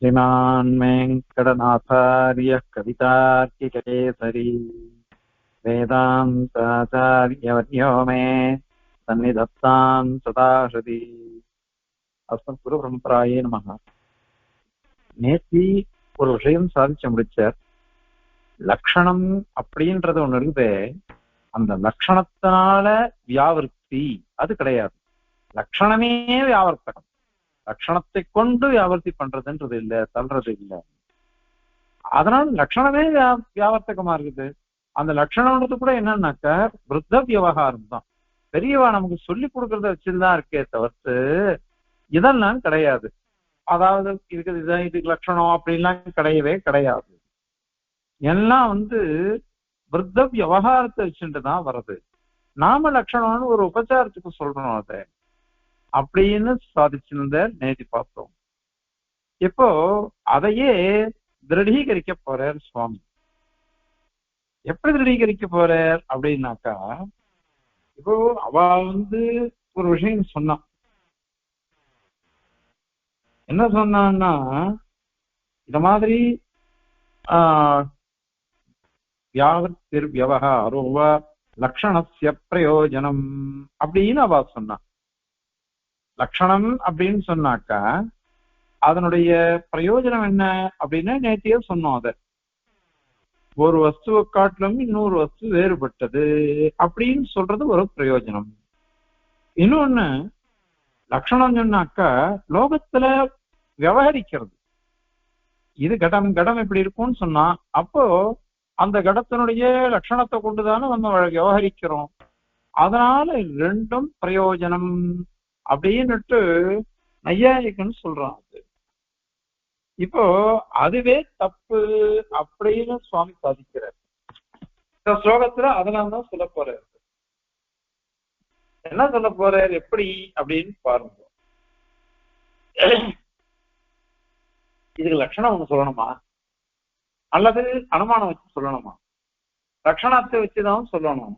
श्रीमान् वेङ्कटनाथार्यः कवितार्किकेसरी वेदान्ताचार्यवर्यो मे सन्निधत्तां सदाहृदि अस्मत् गुरुपरम्पराये नमः. நேத்தி ஒரு விஷயம் சாதிச்சு முடிச்சார். லட்சணம் அப்படின்றது ஒண்ணு இருக்குது. அந்த லட்சணத்தினால வியாவர்த்தி அது கிடையாது. லட்சணமே வியாவர்த்தகம். லட்சணத்தை கொண்டு வியாவர்த்தி பண்றதுன்றது இல்ல, தள்ளுறது இல்ல. அதனால லட்சணமே வியாவர்த்தகமா இருக்குது. அந்த லட்சணம்ன்றது கூட என்னன்னாக்க விருத்த விவகாரம் தான். பெரியவா நமக்கு சொல்லி கொடுக்கறத வச்சுதான் இருக்கே தவிர்த்து இதெல்லாம் கிடையாது. அதாவது இதுக்கு லட்சணம் அப்படின்லாம் கிடையவே கிடையாது. எல்லாம் விருத்த விவகாரத்தை வச்சுட்டு தான் வருது. நாம லட்சணம்னு ஒரு உபச்சாரத்துக்கு சொல்றோம் அதை அப்படின்னு சாதிச்சிருந்த நேதி பார்த்தோம். இப்போ அதையே திருடீகரிக்க போறார் சுவாமி. எப்படி திருடீகரிக்க போறார் அப்படின்னாக்கா, இப்போ அவ ஒரு விஷயம் சொன்னான். என்ன சொன்னான்னா, இந்த மாதிரி வியாவர்த்திர் வியவஹாரோ வ லக்ஷணஸ்ய பிரயோஜனம் அப்படின்னு அவ சொன்னான். லட்சணம் அப்படின்னு சொன்னாக்கா அதனுடைய பிரயோஜனம் என்ன அப்படின்னு நேத்தியே சொன்னோம். அத ஒரு வஸ்துவை காட்டிலும் இன்னொரு வஸ்து வேறுபட்டது அப்படின்னு சொல்றது ஒரு பிரயோஜனம். இன்னொன்னு லட்சணம் சொன்னாக்கா லோகத்துல விவகரிக்கிறது. இது கடம் கடம் எப்படி இருக்கும்னு சொன்னா அப்போ அந்த கடத்தினுடைய லட்சணத்தை கொண்டுதானே நம்ம விவகரிக்கிறோம். அதனால ரெண்டும் பிரயோஜனம் அப்படின்னுட்டு நையாயிகன்னு சொல்றான். இப்போ அதுவே தப்பு அப்படின்னு சுவாமி சாதிக்கிறார் இந்த ஸ்லோகத்துல. அதனால்தான் சொல்ல போறாரு. என்ன சொல்ல போறாரு எப்படி அப்படின்னு பாருங்க. இதுக்கு லட்சணம் ஒண்ணு சொல்லணுமா அல்லது அனுமானம் வச்சு சொல்லணுமா? லட்சணத்தை வச்சுதான் சொல்லணும்,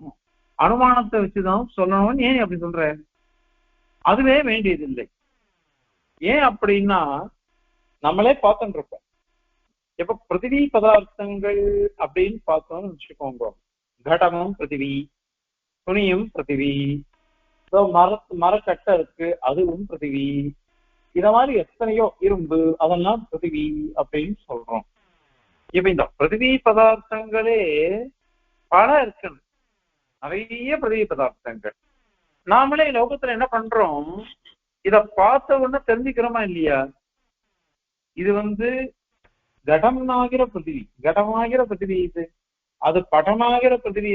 அனுமானத்தை வச்சுதான் சொல்லணும்னு ஏன் அப்படி சொல்ற? அதுவே வேண்டியதில்லை. ஏன் அப்படின்னா நம்மளே பார்த்துட்டு இருக்கோம். இப்ப பிருத்திவி பதார்த்தங்கள் அப்படின்னு பார்த்தோம்னு வச்சுக்கோங்க. கடமும் பிருத்திவி, துணியும் பிருத்திவி, மரக்கட்டை இருக்கு அதுவும் பிருத்திவி, இத மாதிரி எத்தனையோ இரும்பு அதெல்லாம் பிருத்திவி அப்படின்னு சொல்றோம். இப்ப இந்த பிருத்திவி பதார்த்தங்களே பல இருக்கு, நிறைய பிருத்திவி பதார்த்தங்கள். நாமளே லோகத்துல என்ன பண்றோம், இத பார்த்த உடனே தெரிஞ்சுக்கிறோமா இல்லையா? இது கடமாகிற பிருத்திவி, கடமாகிற பிருத்திவி, இது அது படமாகிற பிருத்திவி,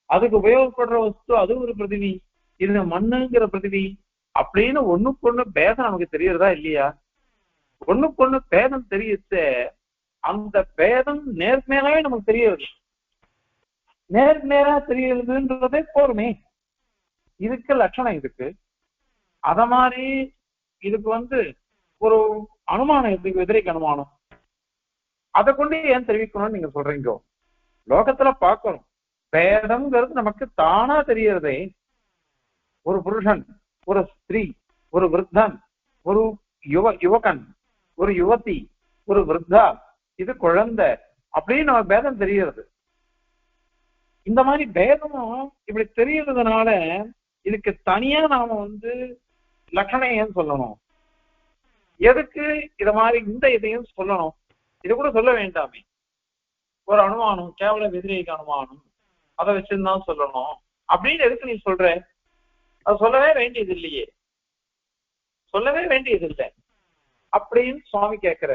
அதுக்கு உபயோகப்படுற வஸ்து அது ஒரு பிருத்திவி, இது மண்ணுங்கிற பிருத்திவி அப்படின்னு ஒண்ணுக்கு ஒண்ணு பேதம் நமக்கு தெரியறதா இல்லையா? ஒண்ணுக்கு ஒண்ணு பேதம் தெரியுது. அந்த பேதம் நேர்மையாவே நமக்கு தெரியுது. நேர்மையா தெரியுதுன்றதே போருமே. இதுக்கு லட்சணம் இருக்கு. அத மாதிரி இதுக்கு ஒரு அனுமானம் இருக்கு, எதிரிக்கு அனுமானம். அதை கொண்டு ஏன் தெரிவிக்கணும்னு நீங்க சொல்றீங்க? லோகத்துல பார்க்கணும், பேதம்ங்கிறது நமக்கு தானா தெரியறதே. ஒரு புருஷன், ஒரு ஸ்திரீ, ஒரு விருத்தன், ஒரு யுவகன், ஒரு யுவதி, ஒரு விருத்தா, இது குழந்தை அப்படின்னு நம்ம பேதம் தெரியறது. இந்த மாதிரி பேதமும் இப்படி தெரியறதுனால இதுக்கு தனியா நாம லட்சணம் ஏன் சொல்லணும்? எதுக்கு இத மாதிரி இந்த இதையும் சொல்லணும்? இது கூட சொல்ல வேண்டாமே. ஒரு அனுமானம், கேவல வெதிரேக அனுமானம், அதை வச்சுதான் சொல்லணும் அப்படின்னு எதுக்கு நீ சொல்ற? அது சொல்லவே வேண்டியது இல்லையே, சொல்லவே வேண்டியது இல்லை அப்படின்னு சுவாமி கேட்கிற.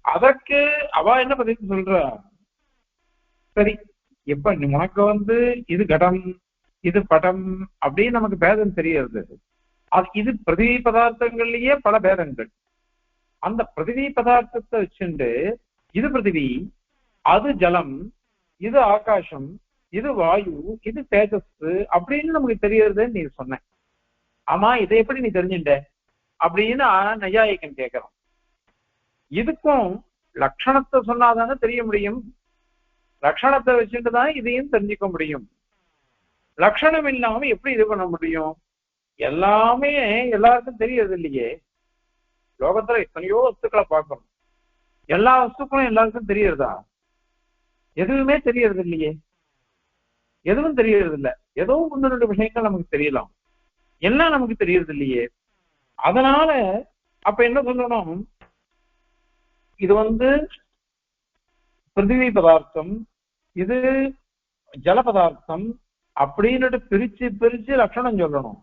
அதற்கு அவ என்ன பதில் சொல்ற? சரி, இப்ப உனக்கு இது கடம் இது படம் அப்படின்னு நமக்கு பேதம் தெரியாது. இது பிருத்திவி பதார்த்தங்கள்லயே பல பேதங்கள். அந்த பிருத்திவி பதார்த்தத்தை வச்சுண்டு இது பிருத்திவி, அது ஜலம், இது ஆகாசம், இது வாயு, இது தேஜஸ் அப்படின்னு நமக்கு தெரியறதுன்னு நீ சொன்ன. ஆமா, இதை எப்படி நீ தெரிஞ்சுட்ட அப்படின்னு நையாயிகன் கேட்கிறான். இதுக்கும் லட்சணத்தை சொன்னாதானே தெரிய முடியும். லட்சணத்தை வச்சுட்டுதான் இதையும் தெரிஞ்சுக்க முடியும். லட்சணம் இல்லாம எப்படி இது பண்ண முடியும்? எல்லாமே எல்லாருக்கும் தெரியறது இல்லையே. லோகத்துல எத்தனையோ வஸ்துக்களை பார்க்கணும். எல்லா வஸ்துக்களும் எல்லாருக்கும் தெரியறதா? எதுவுமே தெரியறது இல்லையே. எதுவும் தெரியறது இல்லை. ஏதோ ஒன்று ரெண்டு விஷயங்கள் நமக்கு தெரியலாம், எல்லாம் நமக்கு தெரியறது இல்லையே. அதனால அப்ப என்ன சொல்லணும், இது பிருத்திவி பதார்த்தம், இது ஜல பதார்த்தம் அப்படின்னு பிரிச்சு பிரிச்சு லட்சணம் சொல்லணும்.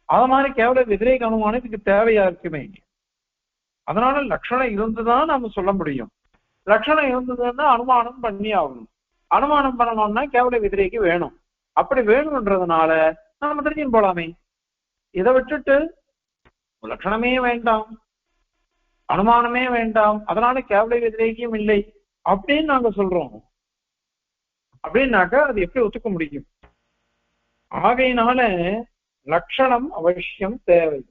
அது மாதிரி கேவல விதிரேக அனுமானம் இதுக்கு தேவையா இருக்குமே. அதனால லட்சணம் இருந்துதான் நம்ம சொல்ல முடியும். லட்சணம் இருந்ததுன்னா அனுமானம் பண்ணி ஆகணும். அனுமானம் பண்ணணும்னா கேவல விதிரேக்கு வேணும். அப்படி வேணும்ன்றதுனால நம்ம தெரிஞ்சுன்னு போலாமே. இதை விட்டுட்டு லட்சணமே வேண்டாம், அனுமானமே வேண்டாம், அதனால கேவல விதிரேக்கியம் இல்லை அப்படின்னு நாங்க சொல்றோம் அப்படின்னாக்கா அது எப்படி ஒத்துக்க முடியும்? ஆகையினால லட்சணம் அவசியம் தேவை.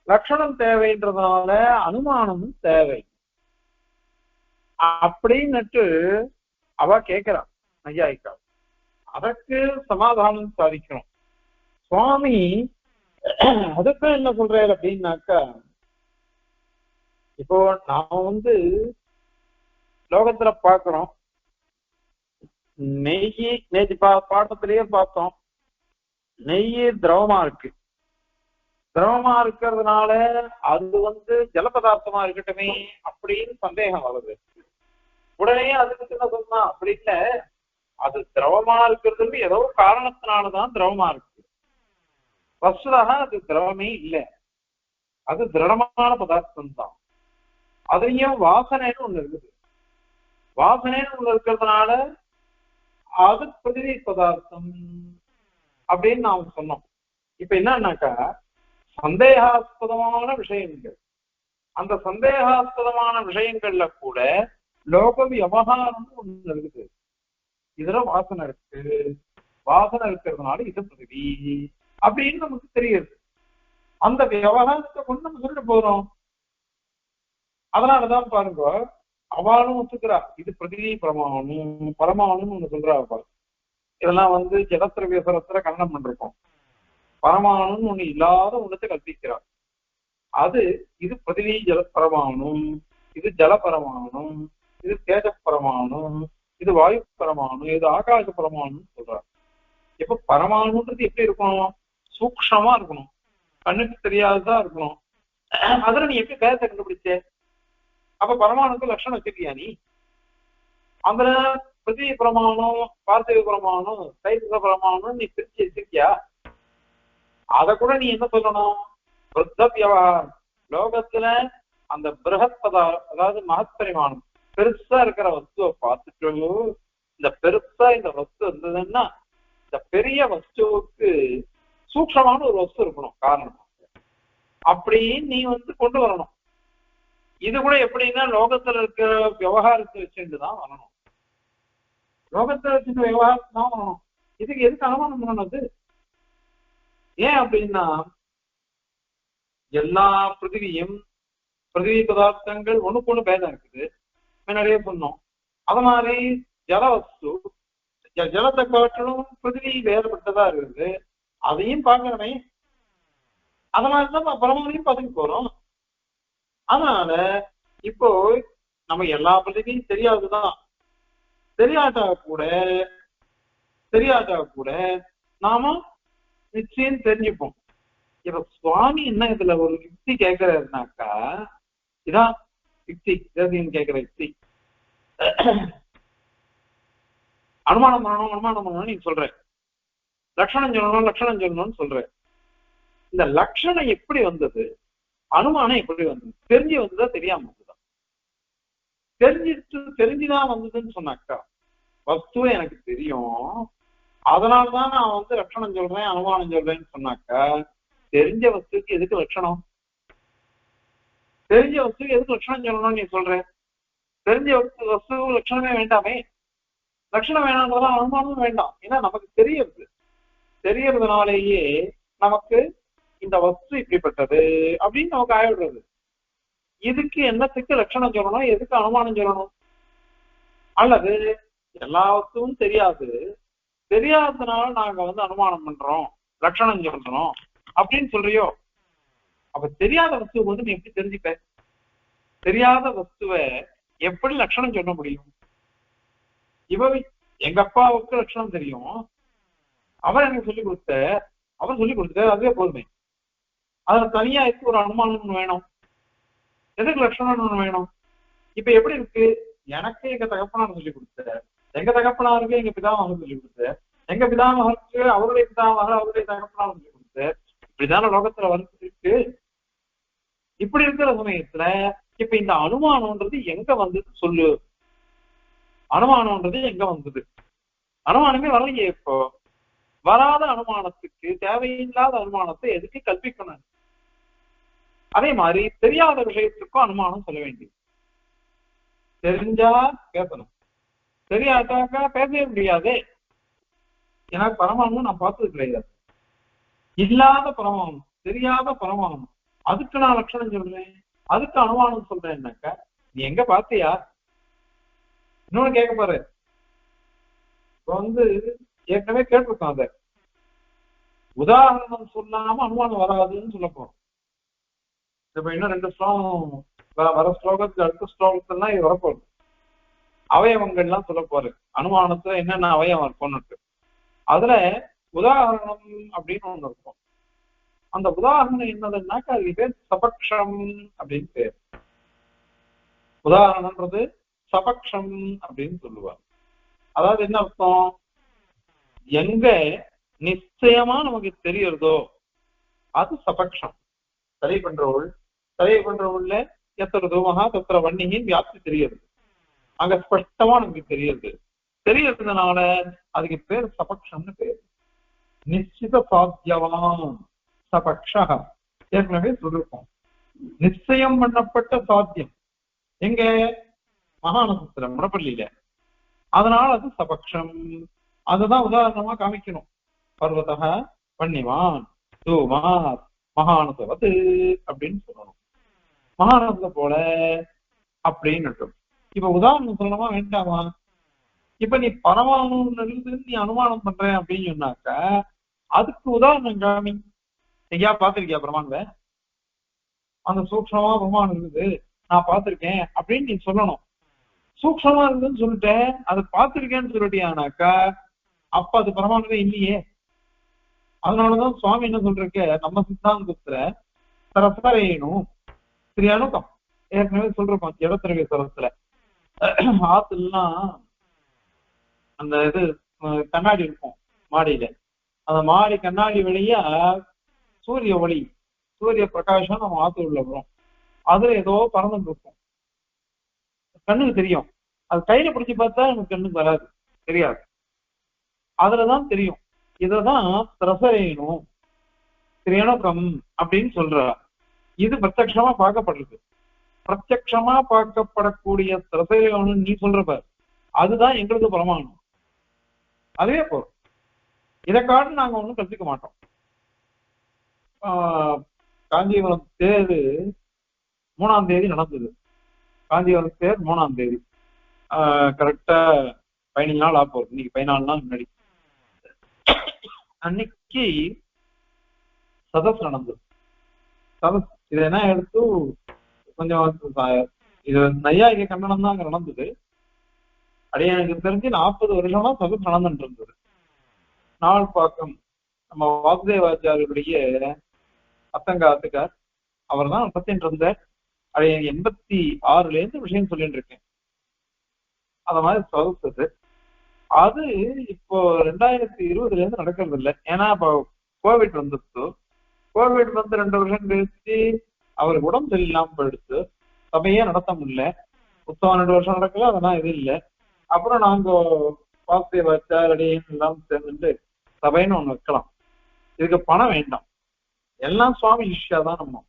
லட்சணம் தேவைன்றதுனால அனுமானமும் தேவை அப்படின்னுட்டு அவ கேட்கிறா நையாயிக்கா. அதற்கு சமாதானம் சாதிக்கணும். சுவாமி அதுக்கு என்ன சொல்றாரு அப்படின்னாக்கா, இப்போ நாம லோகத்துல பாக்குறோம், நெய் நேற்று பாட்டத்திலேயே பார்த்தோம், நெய் திரவமா இருக்கு. திரவமா இருக்கிறதுனால அது ஜலபதார்த்தமா இருக்கட்டுமே அப்படின்னு சந்தேகம் வருது. உடனே அதுக்கு என்ன சொன்னா, அப்படி இல்ல, அது திரவமா இருக்கிறதுக்கு ஏதோ காரணத்தினாலதான் திரவமா இருக்கு. வஸ்துதாக அது திரவமே இல்லை, அது திடமான பதார்த்தம் தான். அதுலயும் வாசனைன்னு ஒண்ணு இருக்குது. வாசனைன்னு ஒண்ணு இருக்கிறதுனால அது பிருத்திவி பதார்த்தம் அப்படின்னு நாம சொன்னோம். இப்ப என்னன்னாக்கா, சந்தேகாஸ்பதமான விஷயங்கள், அந்த சந்தேகாஸ்பதமான விஷயங்கள்ல கூட லோக விவகாரம் ஒண்ணு இருக்குது. இதுல வாசனை இருக்கு, வாசனை இருக்கிறதுனால இது பிருத்திவி அப்படின்னு நமக்கு தெரியுது. அந்த விவகாரத்தை கொண்டு நம்ம சொல்லிட்டு போறோம். அதனாலதான் பாருங்க, அவளும் ஒத்துக்கிறா இது பிருத்திவி பரமாணுன்னு ஒண்ணு சொல்றா. இதெல்லாம் ஜலத்திரவியசரத்துல கண்டனம் பண்ணிருக்கோம். பரமாணுன்னு ஒண்ணு இல்லாத ஒண்ணத்தை கற்பிக்கிறார். இது பிருத்திவி ஜல பரமாணும், இது ஜல பரமாணும், இது தேஜ பரமாணும், இது வாயு பரமாணு, இது ஆகாச பரமாணுன்னு சொல்றார். இப்ப பரமாணுன்றது எப்படி இருக்கணும்? சூக்ஷமா இருக்கணும், கண்ணுக்கு தெரியாததா இருக்கணும். அதுல நீ எப்படி பேரத்தை கண்டுபிடிச்ச? அப்ப பரமாணுக்கு லட்சணம் வச்சிருக்கியா நீ? அந்த பிருத்திவி பிரமாணம், பார்த்திவ பிரமாணம், தைத்திக பிரமாணம் நீ பிரிச்சு வச்சிருக்கியா? அத கூட நீ என்ன சொல்லணும்? வியாபாரம் லோகத்துல அந்த பிருகத் அதாவது மகத் பரிமாணம் பெருசா இருக்கிற வஸ்துவை பார்த்துட்டு, இந்த பெருசா இந்த வஸ்து இருந்ததுன்னா இந்த பெரிய வஸ்துவுக்கு சூக்ஷமான ஒரு வஸ்து இருக்கணும் காரணம். அப்படி நீ கொண்டு வரணும். இது கூட எப்படின்னா லோகத்துல இருக்கிற விவகாரத்தை வச்சுட்டுதான் வரணும். லோகத்துல வச்சுட்டு விவகாரத்தை தான் வரணும். இதுக்கு எதுக்கு அனுமானம் பண்ணது? ஏன் அப்படின்னா, எல்லா பிருத்திவி பதார்த்தங்கள் ஒண்ணுக்கு ஒண்ணு பேதம் இருக்குது, முன்னாடியே சொன்னோம். அது மாதிரி ஜலவஸ்து, ஜலத்தை காட்டிலும் பிருத்திவி வேறுபட்டதா இருக்குது, அதையும் பார்க்கணுமே. அதனாலதான் பரமாவையும் பதவி போறோம். அதனால இப்போ நம்ம எல்லா பிருத்திவியும் தெரியாதுதான், தெரியாட்டா கூட நாம நிச்சயம் தெரிஞ்சுப்போம். இப்ப சுவாமி என்ன இதுல ஒரு யுக்தி கேட்கிறாருனாக்கா, இதான் யுக்தி கேட்கிற யுக்தி. அனுமானம் பண்ணணும் நீங்க சொல்ற, லட்சணம் சொல்லணும்னு சொல்ற. இந்த லட்சணம் எப்படி வந்தது, அனுமானம் எப்படி வந்தது? தெரிஞ்சு வந்ததா தெரியாம வந்ததா? தெரிஞ்சுதான் வந்ததுன்னு சொன்னாக்கா, வஸ்துவை எனக்கு தெரியும், அதனால்தான் நான் லட்சணம் சொல்றேன் அனுமானம் சொல்றேன்னு சொன்னாக்கா, தெரிஞ்ச வஸ்துக்கு எதுக்கு லட்சணம்? தெரிஞ்ச வஸ்துக்கு எதுக்கு லட்சணம் சொல்லணும்னு நீ சொல்ற? தெரிஞ்ச வஸ்து லட்சணமே வேண்டாமே. லட்சணம் வேணாம்ன்றதான் அனுமானமும் வேண்டாம். ஏன்னா நமக்கு தெரியறதுனாலேயே நமக்கு இந்த வஸ்து இப்படிப்பட்டது அப்படின்னு நமக்கு ஆயிடுறது. இதுக்கு என்னத்துக்கு லட்சணம் சொல்லணும், எதுக்கு அனுமானம் சொல்லணும்? அல்லது எல்லா வஸ்துவும் தெரியாததுனால நாங்க அனுமானம் பண்றோம், லட்சணம் சொல்றோம் அப்படின்னு சொல்றியோ? அப்ப தெரியாத வஸ்துவை வந்து நீ எப்படி தெரிஞ்சுப்ப? தெரியாத வஸ்துவை எப்படி லட்சணம் சொல்ல முடியும்? இவ எங்க அப்பாவுக்கு லட்சணம் தெரியும், அவர் எனக்கு சொல்லிக் கொடுத்த, அவர் சொல்லிக் கொடுத்த அதுவே போதுமே. அதுல தனியா இருக்கு ஒரு அனுமானம் வேணும், எதுக்கு லட்சணம் வேணும்? இப்ப எப்படி இருக்கு, எனக்கு எங்க தகப்பனார் சொல்லிக் கொடுத்த, எங்க தகப்பனாருக்கு எங்க பிதாமகர் சொல்லிக் கொடுத்த, எங்க பிதாமகருக்கு அவருடைய பிதாமகர் அவருடைய தகப்பனார் சொல்லிக் கொடுத்த, இப்படிதான லோகத்துல வருது இருக்கு. இப்படி இருக்கிற சமயத்துல இப்ப இந்த அனுமானம்ன்றது எங்க வந்தது சொல்லு? அனுமானம்ன்றது எங்க வந்தது? அனுமானமே வரலையே. இப்போ வராத அனுமானத்துக்கு தேவையில்லாத அனுமானத்தை எதுக்கு கல்பிக்கணும்? அதே மாதிரி தெரியாத விஷயத்துக்கும் அனுமானம் சொல்ல வேண்டியது. தெரிஞ்சா பேசணும், தெரியாதாக்கா பேசவே முடியாது. ஏன்னா பரமானு நான் பார்த்தது கிடையாது. இல்லாத பரமானு, தெரியாத பரமானு, அதுக்கு நான் லட்சணம் சொல்றேன், அதுக்கு அனுமானம் சொல்றேன்னாக்கா நீ எங்க பார்த்தியா? இன்னொன்னு கேட்க பாரு. இப்ப வந்து ஏற்கனவே கேட்டிருக்கோம், அத உதாரணம் சொல்லாம அனுமானம் வராதுன்னு சொல்ல போறோம். இப்ப இன்னும் 2 ஸ்லோகம் வர ஸ்லோகத்துக்கு அடுத்த ஸ்லோகத்துலாம் இது வரப்போகுது. அவயவங்கள்லாம் சொல்ல போறது, அனுமானத்துல என்னென்ன அவயவம் இருக்கும்னுட்டு. அதுல உதாரணம் அப்படின்னு ஒண்ணு இருக்கும். அந்த உதாரணம் என்னதுன்னாக்கா அது பேர் சபக்ஷம் அப்படின்னு பேர். உதாரணம்ன்றது சபக்ஷம் அப்படின்னு சொல்லுவார். அதாவது என்ன அர்த்தம்? எங்க நிச்சயமா நமக்கு தெரியறதோ அது சபக்ஷம். சரி பண்றவுள்ள எத்தனை தூமகா தத்திர வன்னியின் வியாப்தி தெரியுது, அங்க ஸ்பஷ்டமா நமக்கு தெரியறதுனால அதுக்கு பேர் சபக்ஷம்னு பேர். நிச்சித சாத்தியவான் சபக்ஷ, ஏற்கனவே சொல்லிருக்கோம். நிச்சயம் பண்ணப்பட்ட சாத்தியம் எங்க? மகாநசத்திரம் முடப்பள்ளியில. அதனால அது சபக்ஷம். அதுதான் உதாரணமா காமிக்கணும். பர்வதக வன்னிவான் தூமா மகாநசவது அப்படின்னு சொல்லணும். மகாநசத்தை போல அப்படின்னு. இப்ப உதாரணம் சொல்லணுமா வேண்டாமா? இப்ப நீ பரமாணுன்னு நீ அனுமானம் பண்ற அப்படின்னு சொன்னாக்க அதுக்கு உதாரணம் காமி. எங்கயா பார்த்திருக்கியா பிரமாண? அந்த சூக்ஷமா பிரமாணம் இருக்குது, நான் பார்த்திருக்கேன் அப்படின்னு நீ சொல்லணும். சூக்ஷமா இருக்குதுன்னு சொல்லிட்டேன், அதை பார்த்திருக்கேன்னு சொல்லிட்டியானாக்கா அப்ப அது பிரமாணமே இல்லையே. அதனாலதான் சுவாமி என்ன சொல்றக்க, நம்ம சித்தாந்தத்துல சரசரையணும் ஸ்ரீ அணுக்கம் ஏற்கனவே சொல்றோம். இடத்திரவிய சரத்துல ஆத்துலாம் அந்த இது கண்ணாடி இருக்கும் மாடியில. அந்த மாடி கண்ணாடி வழியா சூரிய ஒளி, சூரிய பிரகாசம் நம்ம ஆத்து உள்ள வரும். அதுல ஏதோ பறந்து இருக்கும், கண்ணுக்கு தெரியும். அது கையில பிடிச்சி பார்த்தா எனக்கு கண்ணுக்கு வராது, தெரியாது. அதுலதான் தெரியும். இததான் ரசரேணும் திரேணுகம் அப்படின்னு சொல்ற. இது பிரத்யக்ஷமா பார்க்கப்படுறது. பிரத்யக்ஷமா பார்க்கப்படக்கூடிய ரசரேணும் நீ சொல்றப்ப அதுதான் எங்களுக்கு பிரமாணம். அதுவே போறோம். இதை காட்டு நாங்க ஒண்ணும் கற்றுக்க மாட்டோம். காஞ்சிபுரம் தேர் 3ஆம் தேதி நடந்தது. காஞ்சிபுரம் தேர் 3ஆம் தேதி கரெக்டா 15 நாள் ஆப்போம். இன்னைக்கு 14 நாள் முன்னாடி அன்னைக்கு சதஸ் நடந்தது. சதஸ் இது என்ன எடுத்து கொஞ்சம் இது நையாயிக கண்டனம் தான் அங்க நடந்தது. அப்படியே எனக்கு தெரிஞ்சு 40 வருஷமா சதஸ் நடந்துட்டு இருந்தது. நாள் பாக்கம் நம்ம வாசுதேவாச்சாரியருடைய அத்தங்காத்துக்கார் அவர் தான் சத்தியன் இருந்தார். அப்படியே 86ல இருந்து விஷயம் சொல்லிட்டு இருக்கேன். அத மாதிரி சதஸ் அது இப்போ 2020ல இருந்து நடக்கிறது இல்லை. ஏன்னா இப்போ கோவிட் வந்துச்சு. கோவிட் வந்து 2 வருஷம் கழிச்சு அவருக்கு உடம்பு சரியில்லாம போயிடுச்சு. சபையே நடத்த முடியல. புத்தகம் 2 வருஷம் நடக்கல, அதெல்லாம் இது இல்லை. அப்புறம் நாங்க வாசுதேவாச்சாரியன் எல்லாம் சேர்ந்துட்டு சபைன்னு ஒண்ணு வைக்கலாம். இதுக்கு பணம் வேண்டாம், எல்லாம் சுவாமி சிஷ்யா தான். நம்ம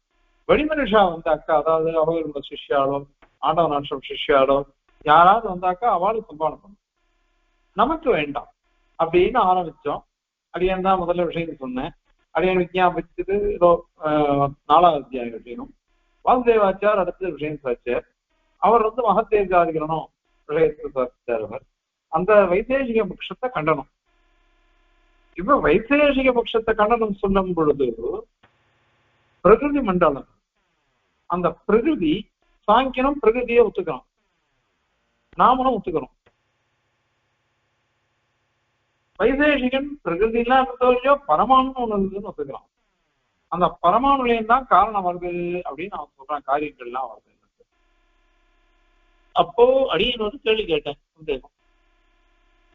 வெளிமனுஷா வந்தாக்கா, அதாவது அவர்களோட சிஷ்யாலோ ஆண்டவ நாட்டம் சிஷ்யாலோ யாராவது வந்தாக்கா அவளுக்கு சம்பாதம் பண்ணும், நமக்கு வேண்டாம் அப்படின்னு ஆரம்பிச்சோம். அடியன் தான் முதல்ல விஷயம் சொன்னேன். அடியன் விஞ்ஞாபிச்சது ஏதோ 4வது அத்தியாயம் விஷயம். வாசுதேவாச்சார் அடுத்த விஷயம் சாச்சார். அவர் வந்து மகத்தேஜாதிகரணம் விஷயத்தை சாச்சார். அவர் அந்த வைசேஷிக பட்சத்தை கண்டனம். இப்ப வைசேஷிக பட்சத்தை கண்டனம் சொல்லும் பொழுது பிரகிருதி மண்டலம். அந்த பிரகிருதி சாங்கியனும் பிரகிருதியை ஒத்துக்கிறோம், நாமளும் ஒத்துக்கிறோம். வைசேஷிகன் பிரகிருதி எல்லாம் இருந்தோ பரமானு ஒண்ணுன்னு ஒத்துக்கிறான். அந்த பரமானுலையும் தான் காரணம் வருது அப்படின்னு அவன் சொல்றான், காரியங்கள்லாம் வருது. அப்போ அடியன் வந்து கேள்வி கேட்டேன், சந்தேகம்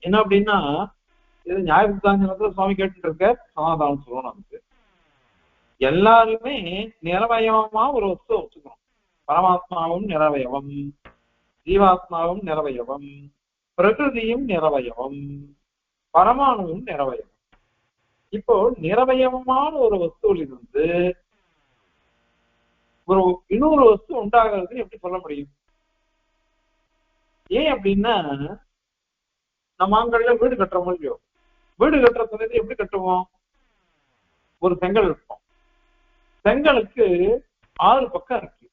என்ன அப்படின்னா, இது நியாய சித்தாந்தத்துல சுவாமி கேட்டுட்டு இருக்க சமாதானம் சொல்லணும். அதுக்கு எல்லாருமே நிரவயவமா ஒரு வஸ்து வச்சுக்கிறோம். பரமாத்மாவும் நிரவயவம், ஜீவாத்மாவும் நிரவயவம், பிரகிருதியும் நிரவயவம், பரமாணுவும் நிரவயவம். இப்போ நிரவயவமான ஒரு வஸ்துவில் இருந்து ஒரு இன்னொரு வஸ்து உண்டாகிறது எப்படி சொல்ல முடியும்? ஏன் அப்படின்னா, நம்ம ஆண்கள்ல வீடு கட்டுறோம் இல்லையோ, வீடு கட்டுற சமயத்தை எப்படி கட்டுவோம்? ஒரு செங்கல் வைப்போம். செங்கலுக்கு 6 பக்கம் இருக்கு,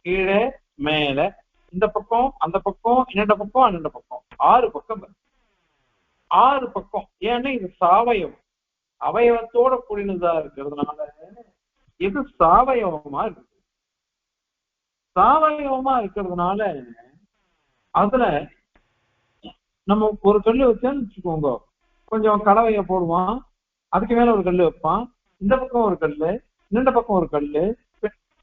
கீழே மேல, இந்த பக்கம் அந்த பக்கம், இன்னொரு பக்கம் அண்ணண்ட பக்கம், 6 பக்கம் இருக்கு. 6 பக்கம் ஏன்னா இது சாவயம், அவயவத்தோட கூடினதா இருக்கிறதுனால இது சாவயவமா இருக்கு. சாவயவமா இருக்கிறதுனால அதுல நம்ம ஒரு கல்லு வச்சோன்னு வச்சுக்கோங்க, கொஞ்சம் கலவைய போடுவான், அதுக்கு மேல ஒரு கல்லு வைப்பான், இந்த பக்கம் ஒரு கல்லு, இந்த பக்கம் ஒரு கல்லு,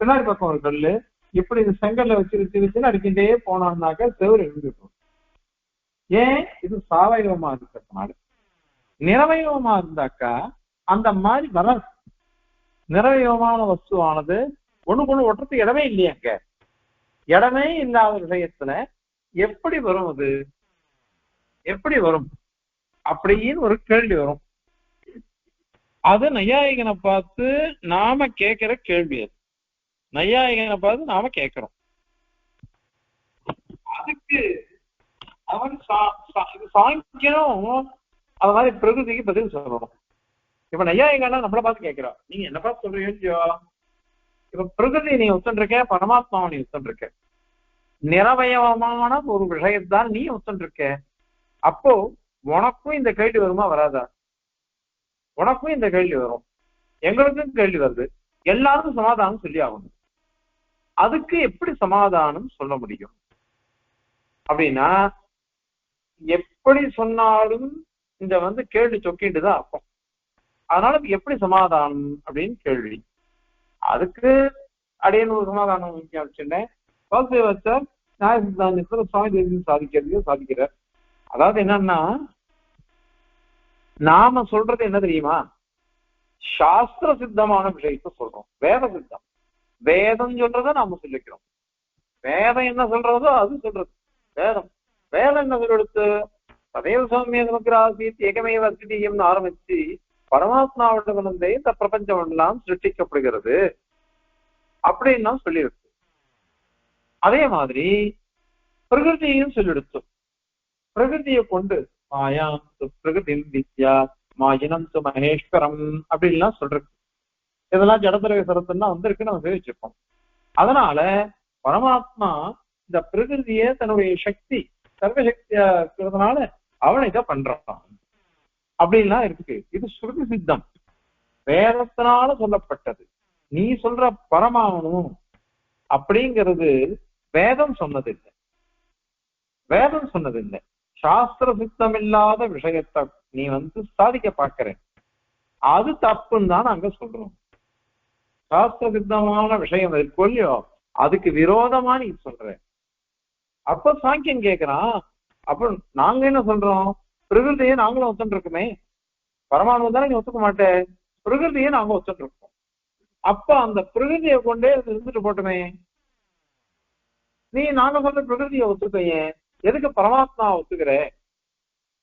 பின்னாடி பக்கம் ஒரு கல்லு, இப்படி இந்த செங்கல்ல வச்சு அடிக்கிட்டே போனான்னாக்க செவ்வறு எழுந்திருக்கும். ஏன்? இது சாவயவமா இருக்கிறதுனால. நிறவயவமா இருந்தாக்கா அந்த மாதிரி வராது. நிறவயவமான வஸ்துவானது ஒண்ணுக்கு ஒட்டுறதுக்கு இடமே இல்லையாங்க. இடமே இல்லாத விஷயத்துல எப்படி வரும்? அது எப்படி வரும் அப்படின்னு ஒரு கேள்வி வரும். அது நையாயிகனை பார்த்து நாம கேட்கிற கேள்வி. அது நையாயிகனை பார்த்து நாம கேட்கிறோம். அதுக்கு அவன் சாங்கியனும் அது மாதிரி பிரகிருதிக்கு பதில் சொல்லணும். இப்ப நையாயிகனா நம்மளை பார்த்து கேட்கிறோம், நீங்க என்ன பார்த்து சொல்றீங்க? இப்ப பிரகிருதி நீ ஒத்துருக்க, பரமாத்மாவை நீ ஒத்துருக்க, நிரவயவமான ஒரு விஷயத்தான் நீ ஒத்துருக்க. அப்போ உனக்கும் இந்த கேள்வி வருமா வராதா? உனக்கும் இந்த கேள்வி வரும், எங்களுக்கும் கேள்வி வருது, எல்லாருக்கும் சமாதானம் சொல்லி ஆகணும். அதுக்கு எப்படி சமாதானம் சொல்ல முடியும் அப்படின்னா, எப்படி சொன்னாலும் இந்த கேள்வி சொக்கிட்டு தான் இருக்கும். அதனால எப்படி சமாதானம் அப்படின்னு கேள்வி. அதுக்கு அடையன் ஒரு சமாதானம் வச்சுட்டேன். வாசுதேவாச்சார் நியாய சித்தாந்தத்துல சுவாமி தேசியம் சாதிக்கிறார். அதாவது என்னன்னா, நாம சொல்றது என்ன தெரியுமா? சாஸ்திர சித்தமான விஷயத்த சொல்றோம், வேத சித்தம். வேதம் சொல்றத நாம சொல்லிக்கிறோம். வேதம் என்ன சொல்றதோ அது சொல்றது வேதம். வேதம் என்ன சொல்றது? ததேவ சௌமிய சமக்கிராசீத் ஏகமேவ அத்விதீயம்னு ஆரம்பிச்சு பரமாத்மாவிடமிருந்தே இந்த பிரபஞ்சம் எல்லாம் சிருஷ்டிக்கப்படுகிறது அப்படின்னு சொல்லியிருக்கு. அதே மாதிரி பிரகிருதியும் சொல்லிடுச்சு. பிரகிருதியை கொண்டு மாயா பிரகிருதி வித்யா மாயினம் மகேஸ்வரம் அப்படின்லாம் சொல்றது. இதெல்லாம் ஜடத்திரக சரத்துன்னா வந்திருக்கு, நம்ம தெரிவிச்சிருக்கோம். அதனால பரமாத்மா இந்த பிரகிருதியை தன்னுடைய சக்தி சர்வசக்தியா இருக்கிறதுனால அவனை இதை பண்றான் அப்படின்லாம் இருக்கு. இது ஸ்ருதி சித்தம், வேதத்தினால சொல்லப்பட்டது. நீ சொல்ற பரமாணு அப்படிங்கிறது வேதம் சொன்னதில்லை, வேதம் சொன்னதில்லை. சாஸ்திர சித்தம் இல்லாத விஷயத்தை நீ சாதிக்க பார்க்கிற, அது தப்புன்னு தான் நாங்க சொல்றோம். சாஸ்திர சித்தமான விஷயம் இருக்கோ அதுக்கு விரோதமா நீ சொல்ற. அப்ப சாங்கியன் கேட்கிறான், அப்ப நாங்க என்ன சொல்றோம்? பிரகிருதியை நாங்களும் ஒத்துட்டு இருக்குமே, பரமானு தானே நீ ஒத்துக்க மாட்டேன், பிரகிருதியை நாங்க ஒத்துட்டு இருக்கோம். அப்ப அந்த பிரகிருதியை கொண்டே இருந்துட்டு போட்டுமே, நீ நாங்க சொல்ற பிரகிருதியை ஒத்துக்கையே, எதுக்கு பரமாத்மா ஒத்துக்கிற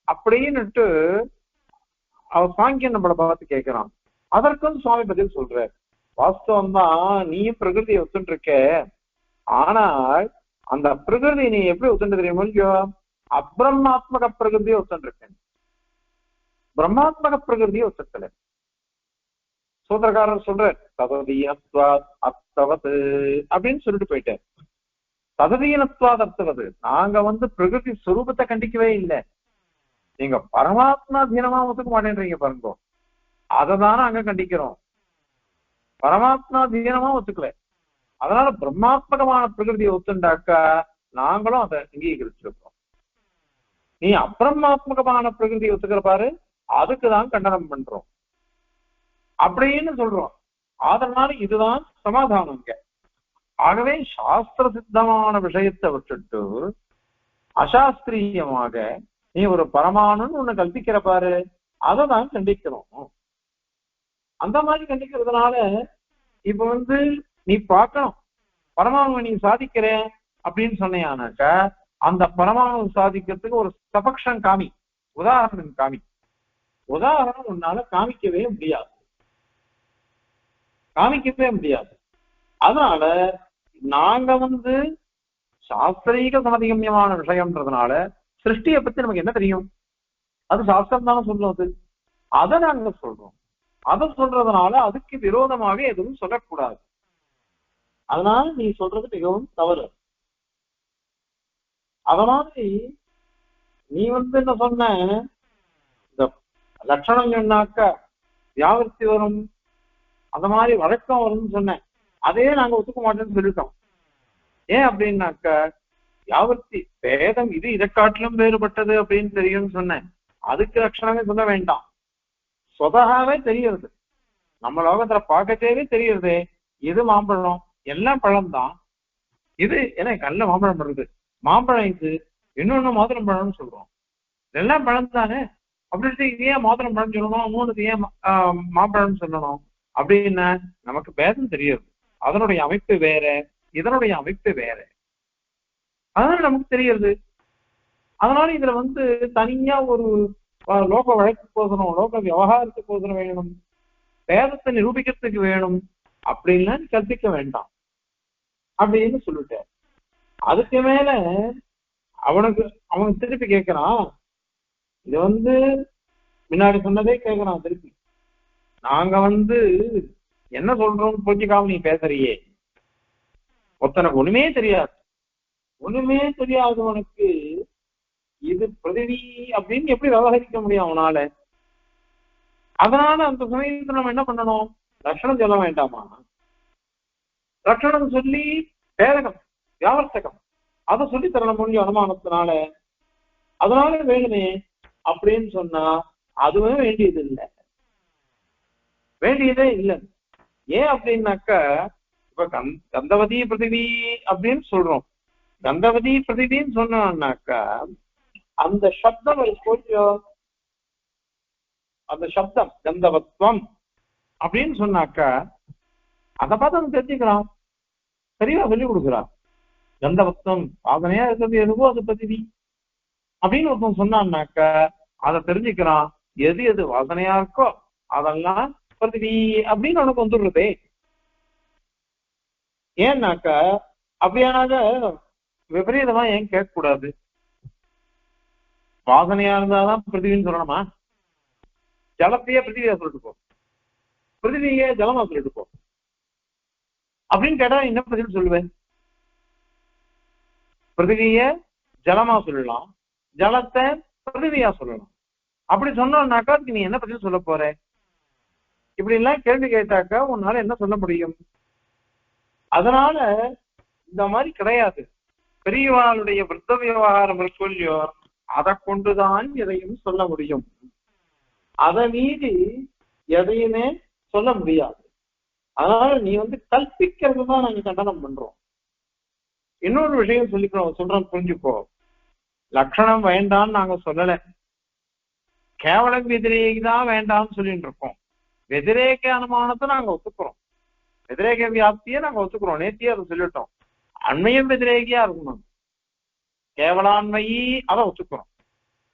அப்படின்னுட்டு அவர் சாங்கியன் நம்மளை பார்த்து கேட்கிறான். அதற்கும் சுவாமி பதில் சொல்ற, வாஸ்தவம் தான், நீயும் பிரகிருதியை ஒத்துட்டு இருக்க, ஆனால் அந்த பிரகிருதி நீ எப்படி ஒத்துட்டு தெரியுமோ, அப்ரஹ்மாத்மக பிரகிருதியை ஒத்துட்டு இருக்க, பிரம்மாத்மக பிரகிருதியை ஒத்துக்கல. சூத்திரக்காரர் சொல்ற தததீனத்வாத் அர்த்தவது அப்படின்னு சொல்லிட்டு போயிட்டார். தததீனத்வாத் அர்த்தவது, நாங்க பிரகிருதி சுரூபத்தை கண்டிக்கவே இல்லை, நீங்க பரமாத்மா தீனமா ஒத்துக்க மாட்டேன்றீங்க பாருங்க, அதை தானே அங்க கண்டிக்கிறோம். பரமாத்மா தீனமா ஒத்துக்கல. அதனால பிரம்மாத்மகமான பிரகிருதியை ஒத்துண்டாக்கா நாங்களும் அதை அங்கீகரிச்சிருக்கோம். நீ அப்பிரமாத்மகமான பிரகிருதியை ஒத்துக்கிற பாரு, அதுக்குதான் கண்டனம் பண்றோம் அப்படின்னு சொல்றோம். அதனால இதுதான் சமாதானம் இங்க. ஆகவே சாஸ்திர சித்தமான விஷயத்தை விட்டுட்டு அசாஸ்திரியமாக நீ ஒரு பரமாணுன்னு ஒண்ணு கல்பிக்கிற பாரு, அதை தான் கண்டிக்கிறோம். அந்த மாதிரி கண்டிக்கிறதுனால இப்ப நீ பார்க்கணும், பரமாணுவை நீ சாதிக்கிற அப்படின்னு சொன்னியானாக்கா அந்த பரமாணு சாதிக்கிறதுக்கு ஒரு சபக்ஷம் காமி, உதாரணம் காமி. உதாரணம் உன்னால காமிக்கவே முடியாது, காமிக்கவே முடியாது. அதனால நாங்க சாஸ்திரீக சமதிகமியமான விஷயம்ன்றதுனால சிருஷ்டியை பத்தி நமக்கு என்ன தெரியும், அது சாஸ்திரம் தானே சொல்லுவது, அதை நாங்க சொல்றோம். அதை சொல்றதுனால அதுக்கு விரோதமாக எதுவும் சொல்லக்கூடாது. அதனால நீ சொல்றது மிகவும் தவறு. அதனால நீ என்ன சொன்ன, இந்த லட்சணம் சொன்னாக்கா வியாபர்த்தி வரும், அந்த மாதிரி வழக்கம் வரும்னு சொன்னேன். அதையே நாங்க ஒத்துக்க மாட்டோம்னு சொல்லிட்டோம். ஏன் அப்படின்னாக்க வியாபர்த்தி பேதம் இது இதை காட்டிலும் வேறுபட்டது அப்படின்னு தெரியும்னு சொன்னேன். அதுக்கு லட்சணமே சொல்ல வேண்டாம், சொதகாவே தெரியறது. நம்ம லோகத்துல பார்க்கத்தேவே தெரியறது, இது மாம்பழம், எல்லாம் பழம்தான். இது ஏன்னா கல்ல மாம்பழம் வருது, மாம்பழம் இது, இன்னொன்னு மாதுளம் பழம்னு சொல்றோம். எல்லாம் பழம் தானே. அப்படி இது ஏன் மாதுளம் பழம் சொல்லணும், இன்னொன்னு ஏன் மாம்பழம்னு சொல்லணும் அப்படின்னா நமக்கு பேதம் தெரியாது. அதனுடைய அமைப்பு வேற, இதனுடைய அமைப்பு வேற, அதனால நமக்கு தெரியுது. அதனால இதுல தனியா ஒரு லோக வழக்கு போகணும், லோக விவகாரத்துக்கு போகணும் வேணும், வேதத்தை நிரூபிக்கிறதுக்கு வேணும் அப்படின்லாம் கற்பிக்க வேண்டாம் அப்படின்னு சொல்லிட்டார். அதுக்கு மேல அவனுக்கு திருப்பி கேட்கிறான், இது முன்னாடி சொன்னதே கேட்கிறான் திருப்பி. நாங்க என்ன சொல்றோம்னு புரிஞ்சுக்காம நீ பேசுறியே, ஒருத்தனுக்கு ஒண்ணுமே தெரியாது, ஒண்ணுமே தெரியாதவனுக்கு இது பிரதிவி அப்படின்னு எப்படி விவகரிக்க முடியும் அவனால? அதனால அந்த சமயத்துல நம்ம என்ன பண்ணணும், லட்சணம் சொல்ல வேண்டாமா? லட்சணம் சொல்லி பேரகம் வியாவர்த்தகம் அதை சொல்லி தரணும் முடியும் அனுமானத்தினால. அதனால வேணுமே அப்படின்னு சொன்னா அதுவே வேண்டியது இல்லை, வேண்டியதே இல்லை. ஏன் அப்படின்னாக்கா இப்ப கந்தவதி பிருத்திவி அப்படின்னு சொல்றோம். கந்தவதி பிருத்திவின்னு சொன்னாக்கா அந்த சப்தம் கொஞ்சம், அந்த சப்தம் கந்தவத்வம் அப்படின்னு சொன்னாக்கா அதை பார்த்து அவன் தெரிஞ்சுக்கிறான், சரியா சொல்லி கொடுக்குறான். கந்தவத்வம் வாசனையா இருக்கிறது எதுவோ அது பிருத்திவி அப்படின்னு ஒருத்தன் சொன்னான்னாக்கா அதை தெரிஞ்சுக்கிறான். எது எது வாசனையா இருக்கோ அதெல்லாம் பிருத்திவி அப்படின்னு உனக்கு வந்துடுறதே. ஏன்னாக்கா அப்படியானாக விபரீதமா ஏன் கேட்கக்கூடாது? வாசனையா இருந்தாதான் பிருத்திவின்னு சொல்லணுமா? ஜலத்தையே பிருத்திவியா சொல்லிட்டு போ, பிருத்திவியே ஜலமா சொல்லிட்டு போ அப்படின்னு கேட்டா என்ன பதில் சொல்லுவேன்? பிருத்திவிய ஜலமா சொல்லலாம், ஜலத்தை பிருத்திவியா சொல்லலாம். அப்படி சொன்னாக்கா அதுக்கு நீ என்ன பதில் சொல்ல போற? இப்படி எல்லாம் கேள்வி கேட்டாக்கா உன்னால என்ன சொல்ல முடியும்? அதனால இந்த மாதிரி கிடையாது. பெரியவாளுடைய விருத்த விவகாரம் சொல்லியோ அதை கொண்டுதான் எதையும் சொல்ல முடியும், அதை மீறி எதையுமே சொல்ல முடியாது. அதனால நீ கல்பிக்கிறது தான் நாங்க கண்டனம் பண்றோம். இன்னொரு விஷயம் சொல்றோம் புரிஞ்சுக்கோ, லட்சணம் வேண்டான்னு நாங்க சொல்லல, கேவலம் வெதிரேகி தான் வேண்டாம்னு சொல்லிட்டு இருக்கோம். வெதிரேக அனுமானத்தை நாங்க ஒத்துக்கிறோம், வெதிரேக வியாப்தியை நாங்க ஒத்துக்கிறோம். நேத்தியே அதை சொல்லிட்டோம். அண்மையும் வெதிரேகியா இருக்கணும், கேவலாண்மையி அதை ஒத்துக்கிறோம்.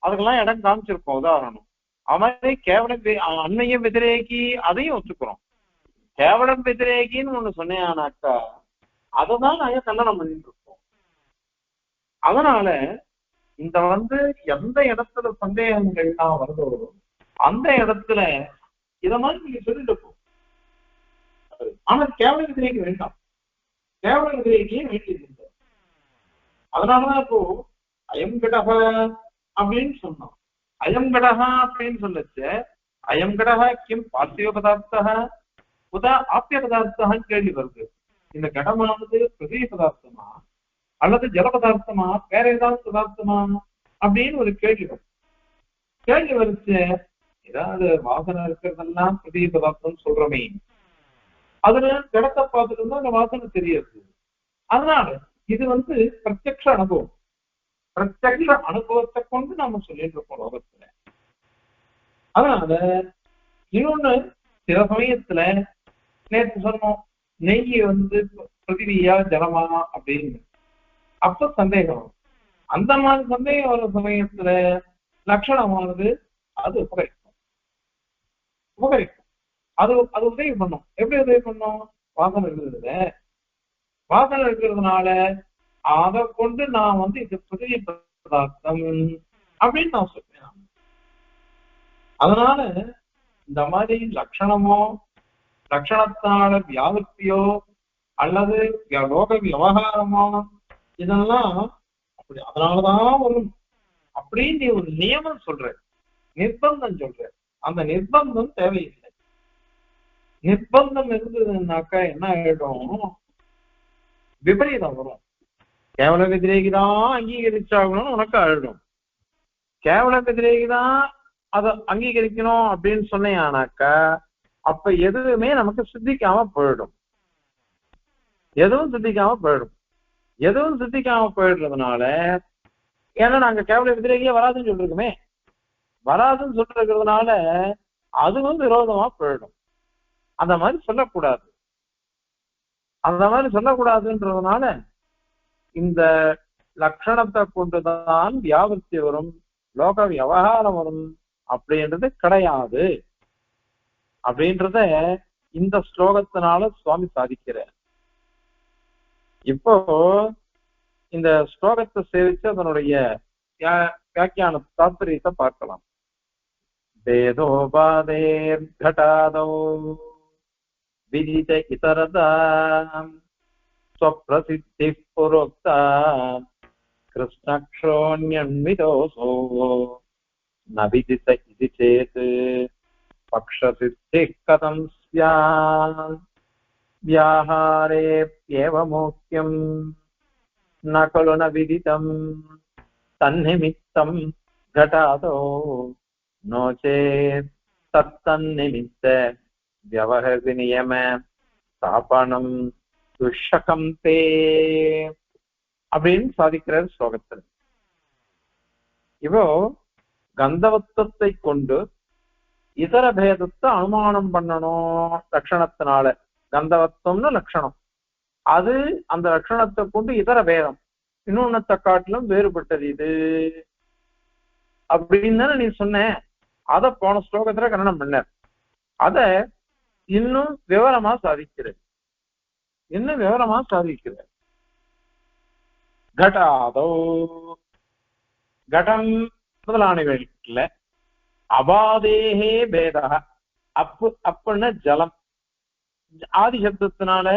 அதுக்கெல்லாம் இடம் காமிச்சிருக்கோம் உதாரணம். அது மாதிரி கேவலம் அண்மையும் வெதிரேகி அதையும் ஒத்துக்கிறோம். கேவலம் வெதிரேகின்னு ஒண்ணு சொன்னேனாக்கா அதைதான் நாங்க கண்டனம் பண்ணிட்டு இருக்கோம். அதனால இந்த எந்த இடத்துல சந்தேகங்கள்லாம் வருதோ அந்த இடத்துல இத மாதிரி நீங்க சொல்லிட்டு போ. ஆனா கேவல விதிரேகி வேண்டாம், கேவல விதிரேகியே வேண்டியது இல்லை. அதனாலதான் இப்போ அயம் கடக அப்படின்னு சொன்னோம். அயம் கடகா அப்படின்னு சொல்லச்சு, அயம் கடக கிம் பார்த்திவ பதார்த்தா ஆப்பிய பதார்த்தம் கேள்வி வருது. இந்த கடமானது பிருத்திவி பதார்த்தமா அல்லது ஜல பதார்த்தமா வேற ஏதாவது பதார்த்தமா அப்படின்னு ஒரு கேள்வி வரும். கேள்வி வரிச்சு ஏதாவது வாசனை இருக்கிறதெல்லாம் பிருத்திவி பதார்த்தம் சொல்றோமே, அதுல ஜடத்தை பார்த்துட்டு இருந்தா அந்த வாசனை தெரியாது. அதனால இது பிரத்யக்ஷ அனுபவம், பிரத்யக்ஷ அனுபவத்தை கொண்டு நாம சொல்லிட்டு இருக்கோம் லோகத்துல. அதனால இன்னொன்னு, சில சமயத்துல நேற்று சொன்னோம் நெய் பிருத்திவியா ஜலமா அப்படின்னு, அப்ப சந்தேகம் வரும். அந்த மாதிரி சந்தேகம் வர சமயத்துல லட்சணமானது அது உபகரிக்கும். அது அது உதவி பண்ணும். எப்படி உதவி பண்ணும்? வாசனை இருக்கிறதுல வாசனை இருக்கிறதுனால அதை கொண்டு நான் இது பிருத்திவி பதார்த்தம் அப்படின்னு நான் சொல்றேன். அதனால இந்த மாதிரி லட்சணமோ லட்சணத்தான வியாபத்தியோ அல்லது லோக விவகாரமோ இதெல்லாம் அப்படி அதனாலதான் வரும் அப்படின்னு நீ ஒரு நியமம் சொல்ற, நிர்பந்தம் சொல்ற. அந்த நிர்பந்தம் தேவையில்லை. நிர்பந்தம் இருந்ததுன்னாக்கா என்ன ஆயிடும்? விபரீதம் வரும். கேவல விதிரேகிதான் அங்கீகரிச்சாகணும்னு உனக்கு ஆயிடும். கேவல விதிரேகிதான் அதை அங்கீகரிக்கணும் அப்படின்னு சொன்னேனாக்கா அப்ப எதுவுமே நமக்கு சித்திக்காம போயிடும். எதுவும் சித்திக்காம போயிடுறதுனால, ஏன்னா நாங்க கேவல விதிரேகியே வராதுன்னு சொல்லிருக்கோமே, வராதுன்னு சொல்லிருக்கிறதுனால அதுவும் விரோதமா போயிடும். அந்த மாதிரி சொல்லக்கூடாது. அந்த மாதிரி சொல்லக்கூடாதுன்றதுனால இந்த லட்சணத்தை கொண்டுதான் வியாபர்த்தி வரும், லோக விவகாரம் வரும் அப்படின்றது கிடையாது அப்படின்றத இந்த ஸ்லோகத்தினால சுவாமி சாதிக்கிறார். இப்போ இந்த ஸ்லோகத்தை சேவிச்சு அதனுடைய வியாக்கியான தாத்பரியத்தை பார்க்கலாம். வேதோபாதேர் घटादौ விதித இதரதாம் ஸ்வப்ரசித்திः புரோக்தா கிருஷ்ணக்ஷோண்யன்விதோசோ ந விதித இதி சேத் பக்ஷசித்திः கதம் ஸ்யாத் வியாஹாரேப்யேவ முக்கியம் ந கலு ந விதிதம் தன்னிமித்தம் घटादौ नो चेत् तत्तन्निमित्त व्यवहृति नियम स्थापனம் துஷகம் தே அப்படின்னு சாதிக்கிறார் ஸ்லோகத்தில். இப்போ கந்தவத்துவத்தை கொண்டு இதர பேதத்தை அனுமானம் பண்ணணும் லட்சணத்தினால. கந்தவத்துவம்னு லட்சணம், அது அந்த லட்சணத்தை கொண்டு இதர பேதம் இன்னொன்னத்தை காட்டிலும் வேறுபட்டது இது அப்படின்னு தானே நீ சொன்ன. அத போன ஸ்லோகத்துல கண்டனம் பண்ண, அத இன்னும் விவரமா சாதிக்கிறது. घटादौ घटम முதலானவைகள்ல அபாதேஹே பேதா, அப்புன்னு ஜலம், ஆதி சப்தத்தினால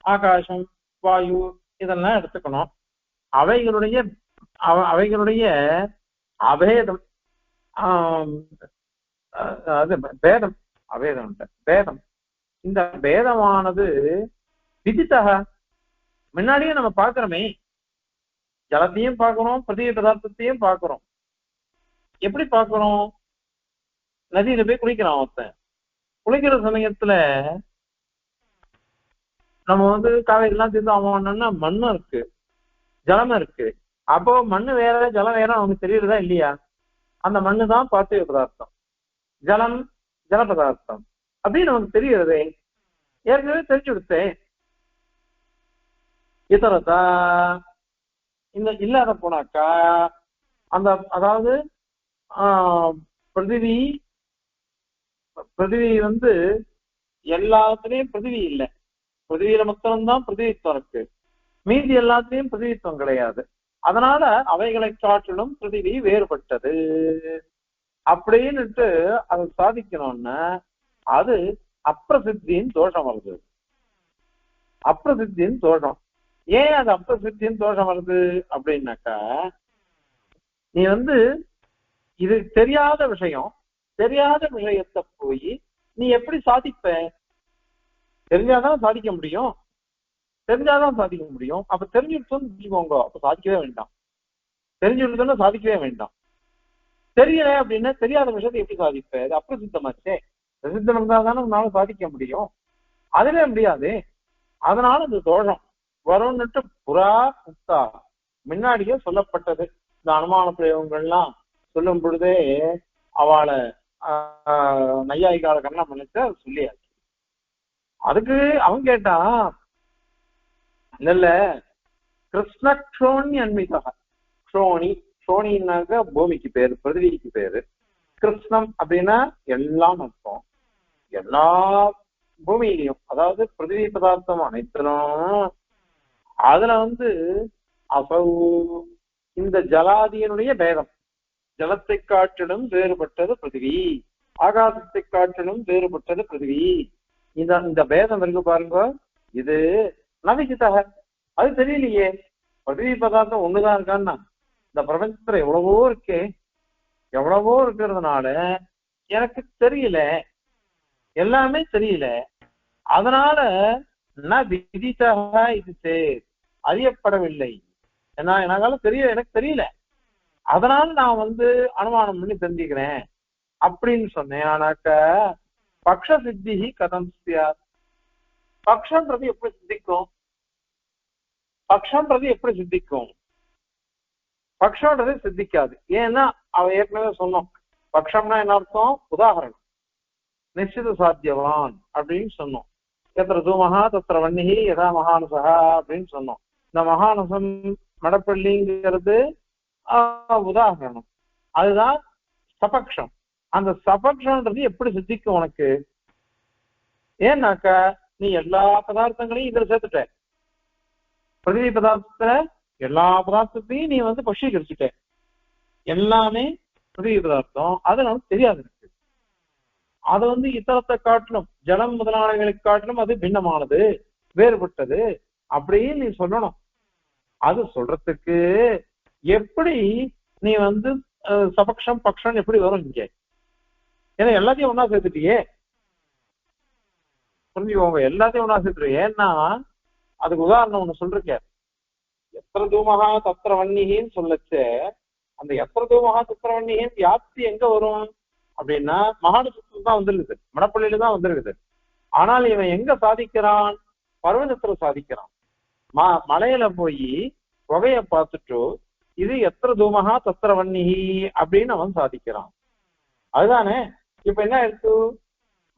ஆகாசம் வாயு இதெல்லாம் எடுத்துக்கணும். அவைகளுடைய அபேதம், அது பேதம், பேதம். இந்த பேதமானது விதித்தக முன்னாடியே நம்ம பார்க்கிறோமே, ஜலத்தையும் பார்க்கிறோம், பிருத்திவி பதார்த்தத்தையும் பார்க்கிறோம். எப்படி பார்க்கிறோம்? நதியில போய் குளிக்கிறான் ஒருத்தன். குளிக்கிற சமயத்துல நம்ம காவேரி எல்லாம் தீர்ந்து ஆகணும்னா மண்ணும் இருக்கு, ஜலமும் இருக்கு. அப்போ மண்ணு வேற ஜலம் வேற அவனுக்கு தெரியுறதா இல்லையா? அந்த மண்ணு தான் பார்த்திவ பதார்த்தம், ஜலம் ஜல பதார்த்தம் அப்படின்னு நமக்கு தெரியுறதே, ஏற்கனவே தெரிஞ்சு கொடுத்தேன். இதரதா இந்த இல்லாத போனாக்கா அந்த அதாவது பிருத்திவி எல்லாத்துலயும் பிருத்திவி இல்லை, பிருத்திவியில மொத்தம்தான் பிருத்திவித்துவம் இருக்கு, மீதி எல்லாத்துலயும் பிருத்திவித்துவம் கிடையாது. அதனால அவைகளை காட்டிலும் பிருத்திவி வேறுபட்டது அப்படின்னுட்டு அதை சாதிக்கணும்னா அது அப்பிரசித்தியின் தோஷம் வருது. அப்பிரசித்தியின் தோஷம் ஏன் அது அப்பிரசித்தியின் தோஷம் வருது அப்படின்னாக்கா, நீ இது தெரியாத விஷயத்தை போய் நீ எப்படி சாதிப்ப? தெரிஞ்சாதான் சாதிக்க முடியும். தெரிஞ்சாதான் சாதிக்க முடியும். அப்ப தெரிஞ்சுட்டோம்னு வச்சுக்கோங்க, அப்ப சாதிக்கவே வேண்டாம். தெரிஞ்சுட்டோம்னா சாதிக்கவே வேண்டாம். தெரியல அப்படின்னா தெரியாத விஷயத்தை எப்படி சாதிப்ப? அது அப்பிரசித்தமாச்சே. பிரசித்தம் இருந்தால் தானே உன்னால சாதிக்க முடியும். அதுவே முடியாது. அதனால இந்த தோஷம் வரும்னுட்டு புறா முக்தா முன்னாடியே சொல்லப்பட்டது. இந்த அனுமான பிரயோகங்கள்லாம் சொல்லும் பொழுதே அவளை நையாயிகால கண்ணம் பண்ணிட்டு சொல்லியாச்சு. அதுக்கு அவன் கேட்டான், இல்ல கிருஷ்ணக்ஷோணி அன்மிகா. க்ஷோணி, க்ஷோணின்னாக்க பூமிக்கு பேரு, பிருத்திவிக்கு பேரு. கிருஷ்ணம் அப்படின்னா எல்லாம் அர்த்தம். எல்லா பூமியிலையும், அதாவது பிருத்திவி பதார்த்தம் அனைத்திலும் அதுல அசௌ இந்த ஜலாதியனுடைய பேதம். ஜலத்தை காட்டிலும் வேறுபட்டது பிருத்திவி, ஆகாசத்தை காட்டிலும் வேறுபட்டது பிருத்திவி. இந்த பேதம் இருக்கு பாருங்க, இது நவிசித்தக, அது தெரியலையே. பிருத்திவி பதார்த்தம் ஒண்ணுதான் இருக்கான்னா இந்த பிரபஞ்சத்துல எவ்வளவோ இருக்கே, எவ்வளவோ இருக்கிறதுனால எனக்கு தெரியல, எல்லாமே தெரியல. அதனால விதித்தக இது அறியப்படவில்லை. ஏன்னா என்னால தெரியல, எனக்கு தெரியல. அதனால நான் அனுமானம் பண்ணி தெரிஞ்சுக்கிறேன் அப்படின்னு சொன்னேன். ஆனாக்க பக்ஷ சித்தி கதம் சியார். பக்ஷன்றது எப்படி சித்திக்கும்? பக்ஷன்றது எப்படி சித்திக்கும்? பக்ஷன்றது சித்திக்காது. ஏன்னா அவ ஏற்கனவே சொன்னோம், பக்ஷம்னா என்ன அர்த்தம்? உதாகரணம், நிச்சித சாத்தியவான் அப்படின்னு சொன்னோம். எத்திர தூமகா தத்திர வன்னிகி யதா மகானசகா அப்படின்னு சொன்னோம். இந்த மகானசம் மடப்பள்ளிங்கிறது உதாகரணம், அதுதான் சபக்ஷம். அந்த சபக்ஷன்றது எப்படி சித்திக்கும் உனக்கு? ஏன்னாக்கா நீ எல்லா பதார்த்தங்களையும் இதுல சேர்த்துட்ட. பிருத்திவி பதார்த்தத்துல எல்லா பதார்த்தத்தையும் நீ பட்சீகரிச்சுட்ட. எல்லாமே பிருத்திவி பதார்த்தம், அது நமக்கு தெரியாது. இருக்கு அது இத்தரத்தை காட்டிலும், ஜலம் முதலானவைகளை காட்டிலும் அது பின்னமானது, வேறுபட்டது அப்படின்னு நீ சொல்லணும். அது சொல்றதுக்கு எப்படி நீ சபக்ஷம் பக்ஷம் எப்படி வரும் இங்க? ஏன்னா எல்லாத்தையும் ஒன்னா சேர்த்துட்டியே, புரிஞ்சுக்கோங்க, எல்லாத்தையும் ஒன்னா சேர்த்துரு. ஏன்னா அதுக்கு உதாரணம் ஒண்ணு சொல்றேன். எத்திர தூமகா தத்திர வன்னிகின்னு சொல்லச்சு, அந்த எத்திர தூமகா தத்திர வன்னிகின் வியாப்தி எங்க வரும் அப்படின்னா மகாநசத்துல தான் வந்திருக்குது, மடப்பள்ளியில தான் வந்திருக்குது. ஆனால் இவன் எங்க சாதிக்கிறான்? பர்வதத்துல சாதிக்கிறான். மலையில போய் புகைய பார்த்துட்டு இது எத்திர தூமகா தத்திர வன்னிகி அப்படின்னு அவன் சாதிக்கிறான். அதுதானே. இப்ப என்ன இருக்கு?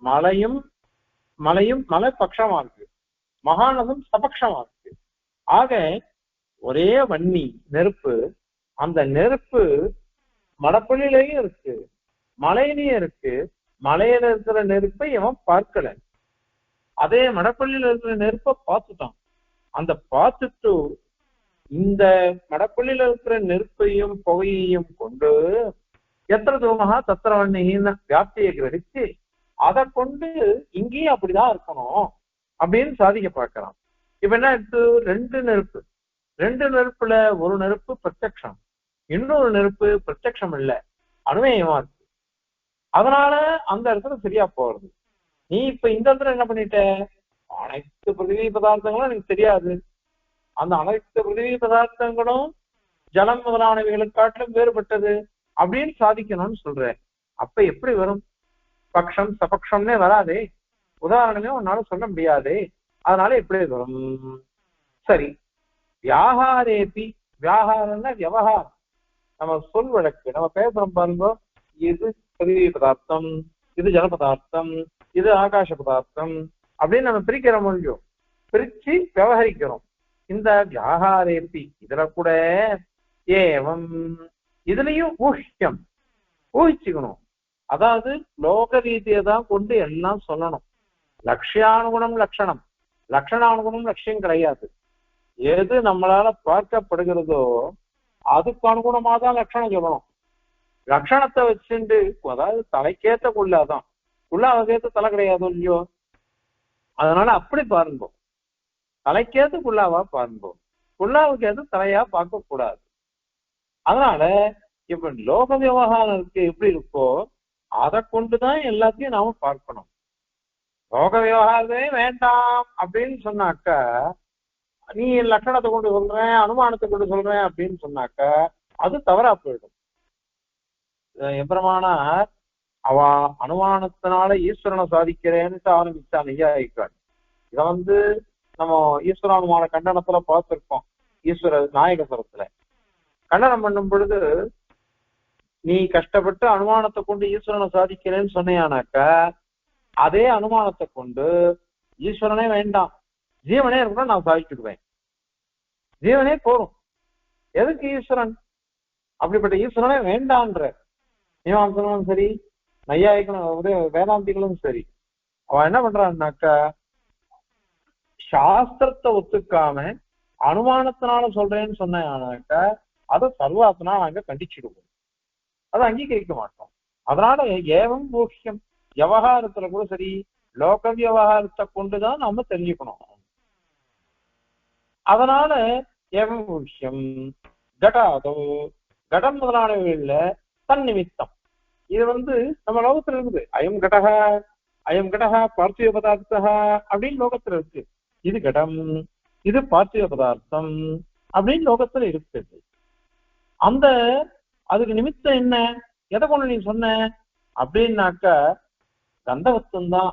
மலையும் மலை பட்சமா இருக்கு, மகாநதம் சபக்ஷமா இருக்கு. ஆக ஒரே வன்னி நெருப்பு, அந்த நெருப்பு மடப்பள்ளியிலையும் இருக்கு, மலையிலையும் இருக்கு. மலையில இருக்கிற நெருப்பை இவன் பார்க்கல, அதே மடப்பள்ளியில இருக்கிற நெருப்பை பார்த்துட்டான். அந்த பார்த்துட்டு இந்த மடப்பள்ளியில இருக்கிற நெருப்பையும் புகையையும் கொண்டு எத்திர தூமகா தத்திர வன்னிகின்னு வியாப்தியை கிரகிச்சு அதை கொண்டு இங்கேயும் அப்படிதான் இருக்கணும் அப்படின்னு சாதிக்க பார்க்கிறான். இப்ப என்ன எடுத்து? ரெண்டு நெருப்புல ஒரு நெருப்பு பிரத்யக்ஷம், இன்னொரு நெருப்பு பிரத்யக்ஷம் இல்லை, அனுமேயமா இருக்கு. அதனால அந்த இடத்துல சரியா போறது. நீ இப்ப இந்த இடத்துல என்ன பண்ணிட்ட? அனைத்து பிருத்திவி பதார்த்தங்களும் எனக்கு தெரியாது, அந்த அனைத்து பிருத்திவி பதார்த்தங்களும் ஜலம் முதலானவைகளுக்கு காட்டிலும் வேறுபட்டது அப்படின்னு சாதிக்கணும்னு சொல்ற. அப்ப எப்படி வரும்? பக்ஷம் சபக்ஷம்னே வராதே, உதாரணமே உன்னால சொல்ல முடியாதே. அதனால எப்படி வரும்? சரி, வியாகாரேபி, வியாகாரம்னா விவகாரம், நம்ம சொல் வழக்கு, நம்ம பேசுறோம் பாருங்க, இது பிருத்திவி பதார்த்தம், இது ஜல பதார்த்தம், இது ஆகாச பதார்த்தம் அப்படின்னு நம்ம பிரிக்கிற முடியும், பிரிச்சு விவகரிக்கிறோம். இந்த வியாகாரேபி இதுல கூட ஏவம், இதுலயும் ஊஹ்யம், ஊகிச்சுக்கணும். அதாவது லோக ரீதியை தான் கொண்டு எல்லாம் சொல்லணும். லட்சியானுகுணம் லட்சணம், லட்சணானுகுணம் லட்சியம் கிடையாது. எது நம்மளால பார்க்கப்படுகிறதோ அதுக்கு அனுகுணமா தான் லட்சணம் சொல்லணும். லட்சணத்தை வச்சுட்டு, அதாவது தலைக்கேத்த குள்ளாதான், குள்ளாவுக்கேத்த தலை கிடையாது இல்லையோ, அதனால அப்படி பாருங்க, தலைக்கேத்து குள்ளாவா பாருங்க, குள்ளாவுக்கு ஏது தலையா பார்க்க கூடாது. அதனால இப்ப லோக விவகாரம் இருக்கு எப்படி இருக்கோ அதை கொண்டுதான் எல்லாத்தையும் நாம பார்க்கணும். லோக விவகாரமே வேண்டாம் அப்படின்னு சொன்னாக்க, நீ லட்சணத்தை கொண்டு சொல்றேன் அனுமானத்தை கொண்டு சொல்றேன் அப்படின்னு சொன்னாக்க அது தவறா போயிடும். எம்பெருமானார் அவ அனுமானத்தினால ஈஸ்வரனை சாதிக்கிறேன்னு ஆரம்பிச்சா நெய்யாயிக்காள். இத நம்ம ஈஸ்வரானுமான கண்டனத்துல பார்த்திருக்கோம். ஈஸ்வர நாயகசுரத்துல கண்டனம் பண்ணும் பொழுது, நீ கஷ்டப்பட்டு அனுமானத்தை கொண்டு ஈஸ்வரனை சாதிக்கிறேன்னு சொன்னியானாக்க அதே அனுமானத்தை கொண்டு ஈஸ்வரனே வேண்டாம் ஜீவனே இருந்தா நான் சாதிச்சுடுவேன், ஜீவனே போரும், எதுக்கு ஈஸ்வரன், அப்படிப்பட்ட ஈஸ்வரனே வேண்டான்ற மீமாம்சங்களும் சரி நையாயிகளும் வேதாந்திகளும் சரி அவன் என்ன பண்றான்னாக்கா, சாஸ்திரத்தை ஒத்துக்காம அனுமானத்தினால சொல்றேன்னு சொன்னாக்க அதை சர்வாத்னா நாங்க கண்டிச்சிடுவோம், அதை அங்கீகரிக்க மாட்டோம். அதனால ஏவம் பூஷ்யம் விவகாரத்துல கூட சரி லோக விவகாரத்தை கொண்டுதான் நம்ம தெரிஞ்சுக்கணும். அதனால ஏவம் பூஷ்யம் கடாதோ கடம் முதலானவைகள்ல தன் நிமித்தம் இது நம்ம லோகத்துல இருக்குது. அயம் கடகா பார்த்திவ பதார்த்தா அப்படின்னு லோகத்துல இருக்கு. இது கடம், இது பார்த்திவ பதார்த்தம் அப்படின்னு லோகத்துல இருக்குது. அந்த அதுக்கு நிமித்தம் என்ன, எதை கொண்டு நீ சொன்ன அப்படின்னாக்க கந்தவத்துவம் தான்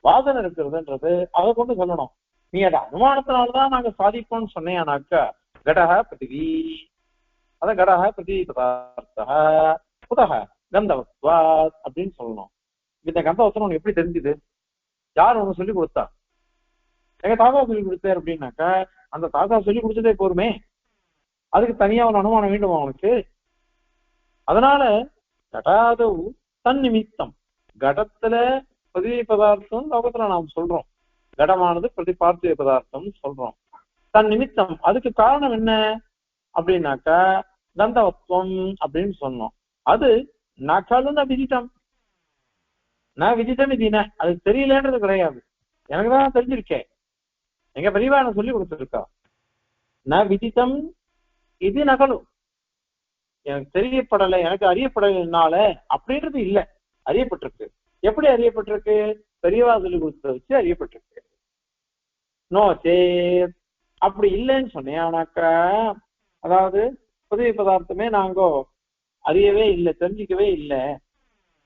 வாசனை இருக்கிறதுன்றது அதை கொண்டு சொல்லணும். நீ அதை அனுமானத்தினால்தான் நாங்க சாதிப்போம்னு சொன்னேனாக்கா கடக பிருத்திவி, அத கடக பிருத்திவி பதார்த்தா புதக கந்தவத்வா அப்படின்னு சொல்லணும். இந்த கந்தவத்துவம் உனக்கு எப்படி தெரிஞ்சுது, யார் உனக்கு சொல்லி கொடுத்தா, எங்க தாத்தா சொல்லி கொடுத்தாரு அப்படின்னாக்கா அந்த தாத்தா சொல்லி கொடுத்ததே போருமே, அதுக்கு தனியா ஒரு அனுமானம் வேண்டுமா அவனுக்கு? அதனால கடாதவு தன் நிமித்தம், கடத்துல பிரதி பதார்த்தம் லோகத்துல நாம் சொல்றோம், கடமானது பிரதி பார்த்திவ பதார்த்தம் சொல்றோம். தன் நிமித்தம் அதுக்கு காரணம் என்ன அப்படின்னாக்கா கந்தவத்துவம் அப்படின்னு சொன்னோம். அது நகலுன விதிட்டம், நான் விதிட்டம் இதுன அது தெரியலன்றது கிடையாது, எனக்குதான் தெரிஞ்சிருக்கேன், எங்க பெரியவா எனக்கு சொல்லி கொடுத்துருக்கா. நான் விதித்தம் இது நகலும், எனக்கு தெரியப்படலை, எனக்கு அறியப்படலைனால அப்படின்றது இல்லை, அறியப்பட்டிருக்கு. எப்படி அறியப்பட்டிருக்கு, பெரியவா சொல்லி கொடுத்தத வச்சு அறியப்பட்டிருக்கு. நோ சேத் அப்படி இல்லைன்னு சொன்னேனாக்கா, அதாவது புதிய பதார்த்தமே நாங்க அறியவே இல்லை, தெரிஞ்சிக்கவே இல்லை,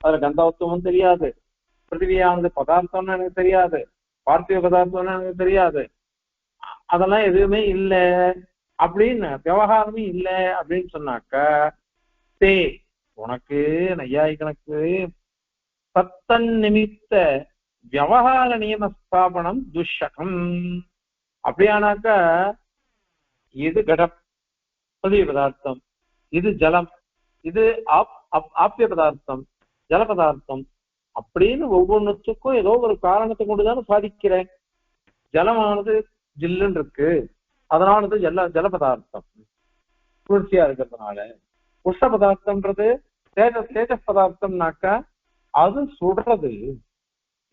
அதுல கந்தவத்துவமும் தெரியாது, பிருத்திவியானது பதார்த்தம்னு எனக்கு தெரியாது, பார்த்திவ பதார்த்தம்னு எனக்கு தெரியாது, அதெல்லாம் எதுவுமே இல்லை அப்படின்னு விவகாரமே இல்லை அப்படின்னு சொன்னாக்க தே உனக்கு நையாயிகனுக்கு சத்தன் நிமித்த விவகார நியம ஸ்தாபனம் துஷகம். அப்படியானாக்கா இது கடம் புதிய பதார்த்தம், இது ஜலம், இது ஆப்பிய பதார்த்தம், ஜல பதார்த்தம் அப்படின்னு ஒவ்வொன்றுத்துக்கும் ஏதோ ஒரு காரணத்தை கொண்டுதானே சாதிக்கிறேன். ஜலமானது ஜில்லுன்னு இருக்கு, அதனாலது ஜல பதார்த்தம் குளிர்ச்சியா இருக்கிறதுனால. உஷ்ண பதார்த்தம்ன்றது தேஜஸ் பதார்த்தம்னாக்கா அது சுடுறது.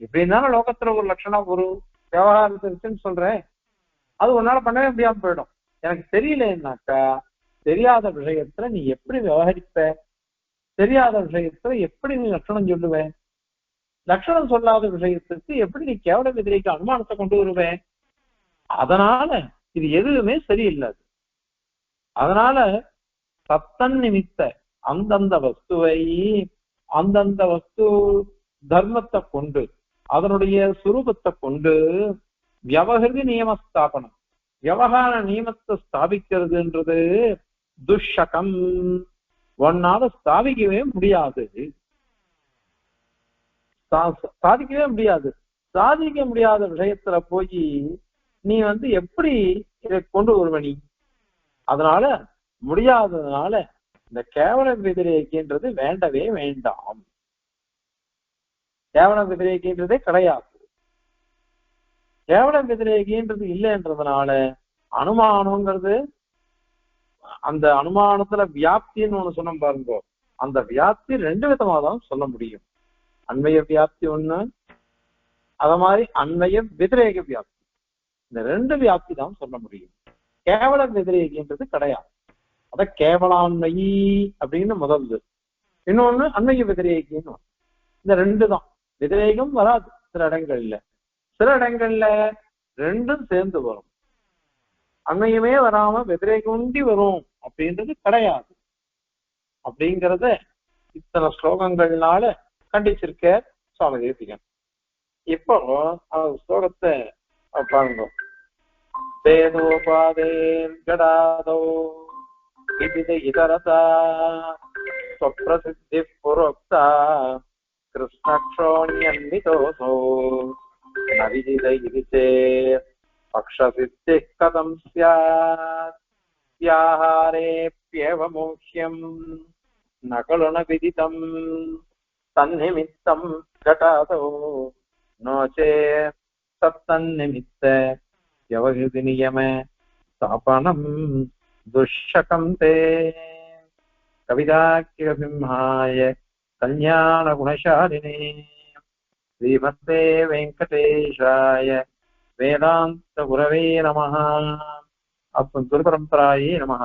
இப்படின்னால லோகத்துல ஒரு லட்சணம் ஒரு விவகாரத்தை இருக்குன்னு சொல்றேன், அது உன்னால பண்ணவே முடியாம போயிடும். எனக்கு தெரியலன்னாக்கா தெரியாத விஷயத்துல நீ எப்படி விவகரிப்ப, தெரியாத விஷயத்துல எப்படி நீ லட்சணம் சொல்லுவ, லட்சணம் சொல்லாத விஷயத்துக்கு எப்படி நீ கேவல எதிரிக்கு அனுமானத்தை கொண்டு வருவேன். அதனால இது எதுவுமே சரியில்லாது. அதனால சத்தன் நிமித்த அந்தந்த வஸ்துவை அந்தந்த வஸ்து தர்மத்தை கொண்டு அதனுடைய சுரூபத்தை கொண்டு வியவகிருதி நியம ஸ்தாபனம் விவகார நியமத்தை ஸ்தாபிக்கிறதுன்றது துஷகம், ஒன்னால ஸ்தாபிக்கவே முடியாது, சாதிக்கவே முடியாது. சாதிக்க முடியாத விஷயத்துல போய் நீ எப்படி இதை கொண்டு வருவனி? அதனால முடியாததுனால இந்த கேவல விதிரேக்கின்றது வேண்டவே வேண்டாம், கேவல விதிரேக்கின்றதே கிடையாது. கேவல விதிரேகின்றது இல்லைன்றதுனால அனுமானம்ங்கிறது அந்த அனுமானத்துல வியாப்தின்னு ஒண்ணு சொன்ன பாருங்க, அந்த வியாப்தி ரெண்டு விதமா தான் சொல்ல முடியும். அன்வய வியாப்தி ஒண்ணு, அத மாதிரி அன்வய விதிரேக வியாப்தி, இந்த ரெண்டு வியாப்தி தான் சொல்ல முடியும். கேவல விதிரேகின்றது கிடையாது. அத கேவலான்மயி அப்படின்னு முதல்ல, இன்னொன்னு அன்வய விதிரேகின்னு, இந்த ரெண்டு தான். விதிரேகம் வராது சில இடங்கள்ல, சில இடங்கள்ல ரெண்டும் சேர்ந்து வரும், அங்கேயுமே வராம வெதிரேகுண்டி வரும் அப்படின்றது கிடையாது. அப்படிங்கிறத இத்தனை ஸ்லோகங்கள்னால கண்டிச்சிருக்க சுவாமி தேசிகன். இப்போ ஸ்லோகத்தை பாருங்க. வேதோபாதேர் கடாதோ விவித இதரதா ஸ்வப்ரசித்தி புரோக்தா கிருஷ்ணக்ஷோண்யன்விதோசோ ந விதித இது சேத் பக்ஷசித்தி கதம் ஸ்யாத் வியாஹாரேப்யேவ மோக்ஷ்யம் ந கலு ந விதிதம் தன்னிமித்தம் கடாதோ நோ சேத் தத்தன்னிமித்த व्यवहिति नियम स्थापनम दुष्शकं ते कविताकिरसिंहाय कल्याण गुणशालिने श्रीमते वेंकटेशाय वेदांत गुरवे नमः। अस्मद्गुरुपरंपरायै नमः।